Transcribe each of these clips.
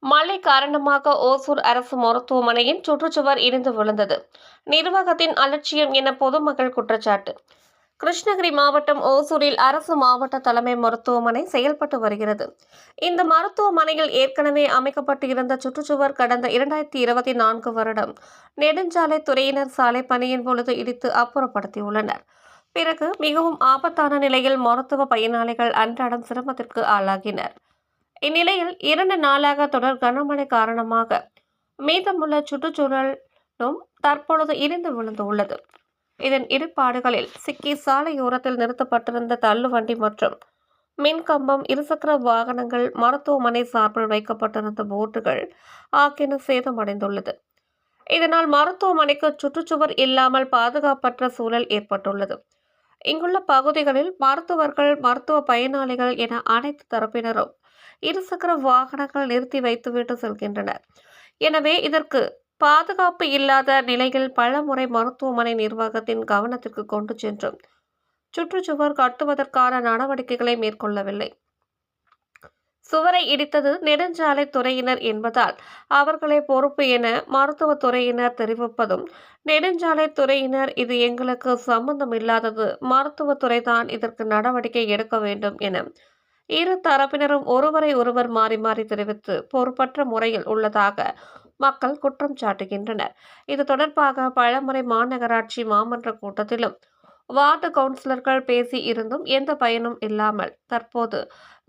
மழை காரணமாக ஓசூர் அரசு மருத்துவமனையின் சுற்றுச்சுவர் இடிந்து விழுந்தது. நிர்வாகத்தின் அலட்சியம் என பொதுமக்கள் குற்றச்சாட்டு. கிருஷ்ணகிரி மாவட்டம் ஓசூரில் அரசு மாவட்ட தலைமை மருத்துவமனை செயல்பட்டு வருகிறது. இந்த மருத்துவமனையில் ஏற்கனவே அமைக்கப்பட்டு இருந்த சுற்றுச்சுவர் கடந்த 2024 வருடம் நெடுஞ்சாலை துறையினர் சாலை பணியின் பொழுது இடித்து அப்புறப்படுத்தியுள்ளனர். பிறகு மிகவும் ஆபத்தான நிலையில் மருத்துவ பயனாளிகள் அன்றாடம் சிரமத்திற்கு ஆளாகினர். இந்நிலையில் 2 நாளாக தொடர் கனமழை காரணமாக மீதமுள்ள சுற்றுச்சூழலும் தற்பொழுது இடிந்து விழுந்துள்ளது. இதன் இடிபாடுகளில் சிக்கி சாலையோரத்தில் நிறுத்தப்பட்டிருந்த தள்ளுவண்டி மற்றும் மின்கம்பம், இருசக்கர வாகனங்கள், மருத்துவமனை சார்பில் வைக்கப்பட்டிருந்த போர்டுகள் ஆகியன சேதமடைந்துள்ளது. இதனால் மருத்துவமனைக்கு சுற்றுச்சுவர் இல்லாமல் பாதுகாப்பற்ற சூழல் ஏற்பட்டுள்ளது. இங்குள்ள பகுதிகளில் மருத்துவர்கள், மருத்துவ பயனாளிகள் என அனைத்து தரப்பினரும் இருசக்கர வாகனங்கள் நிறுத்தி வைத்துவிட்டு செல்கின்றனர். எனவே இதற்கு பாதுகாப்பு இல்லாத நிலையில் பலமுறை மருத்துவமனை நிர்வாகத்தின் கவனத்திற்கு கொண்டு சென்றும் சுற்றுச்சுவர் கட்டுவதற்கான நடவடிக்கைகளை மேற்கொள்ளவில்லை. சுவரை இடித்தது நெடுஞ்சாலை துறையினர் என்பதால் அவர்களே பொறுப்பு என மருத்துவத்துறையினர் தெரிவிப்பதும், நெடுஞ்சாலை துறையினர் இது எங்களுக்கு சம்பந்தம் இல்லாதது, மருத்துவத்துறைதான் இதற்கு நடவடிக்கை எடுக்க வேண்டும் என இரு தரப்பினரும் ஒருவரை ஒருவர் மாறி மாறி தெரிவித்து பொறுப்பற்ற முறையில் உள்ளதாக மக்கள் குற்றம் சாட்டுகின்றனர். இது தொடர்பாக பலமுறை மாநகராட்சி மாமன்ற கூட்டத்திலும் வார்டு கவுன்சிலர்கள் பேசி இருந்தும் எந்த பயனும் இல்லாமல் தற்போது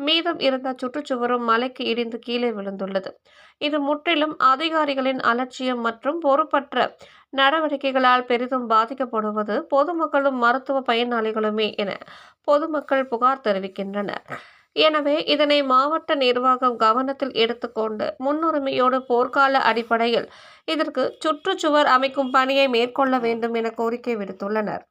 மீதம் இருந்த சுற்றுச்சுவரும் மலைக்கு இடிந்து கீழே விழுந்துள்ளது. இது முற்றிலும் அதிகாரிகளின் அலட்சியம் மற்றும் பொறுப்பற்ற நடவடிக்கைகளால் பெரிதும் பாதிக்கப்படுவது பொதுமக்களும் மருத்துவ பயனாளிகளுமே என பொதுமக்கள் புகார் தெரிவிக்கின்றனர். எனவே இதனை மாவட்ட நிர்வாகம் கவனத்தில் எடுத்துக்கொண்டு முன்னுரிமையோடு போர்க்கால அடிப்படையில் இதற்கு சுற்றுச்சுவர் அமைக்கும் பணியை மேற்கொள்ள வேண்டும் என கோரிக்கை விடுத்துள்ளனர்.